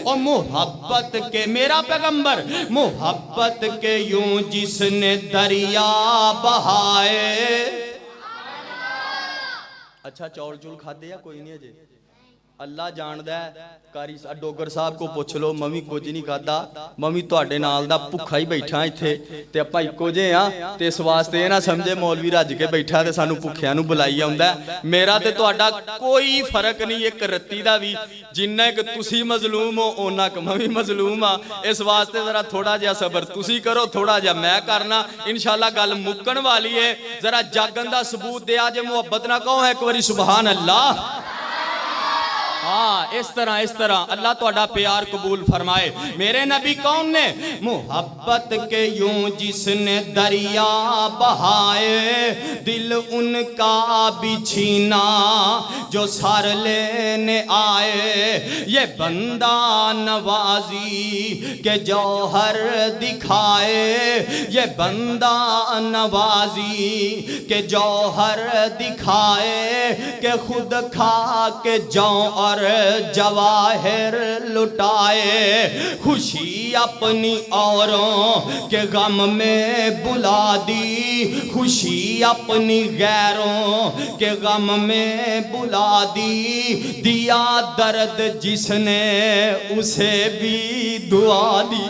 और मोहब्बत के मेरा पैगंबर मोहब्बत के यूं जिसने दरिया बहाए। अच्छा चौल चूल खाते या कोई नहीं अजे? अल्लाह जानदा है। कारी डोगर साहब को पुछ लो, मवी कुछ नहीं खाता, मवी तुहाडे नाल दा भुखा ही बैठा इत्थे ते आपां इक्को जे हां ते इस वास्ते ना समझे मौलवी रज के बैठा ते सानू भुखियां नू बुलाई आउंदा। मेरा ते तुहाडा कोई फर्क नहीं एक रत्ती दा भी, जिन्ना कि तुसी मजलूम हो ओना क मैं भी मजलूम हाँ। इस वास्ते जरा थोड़ा जिहा सबर तुसी करो, थोड़ा जिहा मैं करना, इंशाअल्लाह गल मुक्कण वाली है। जरा जागन दा सबूत दिया जे मुहब्बत ना कहो एक बारी सुभान अल्लाह। हाँ इस तरह अल्लाह तुहाडा प्यार कबूल फरमाए। मेरे नबी कौन ने? मोहब्बत के यूं जिसने दरिया बहाए, दिल उनका भी छीना जो सर लेने आए। ये बंदा नवाजी के जौहर दिखाए, ये बंदा नवाजी के जौहर दिखाए, के खुद खा के जौ और जवाहिर लुटाए। खुशी अपनी औरों के गम में बुला दी, खुशी अपनी गैरों के गम में बुला दी। दिया दर्द जिसने उसे भी दुआ दी।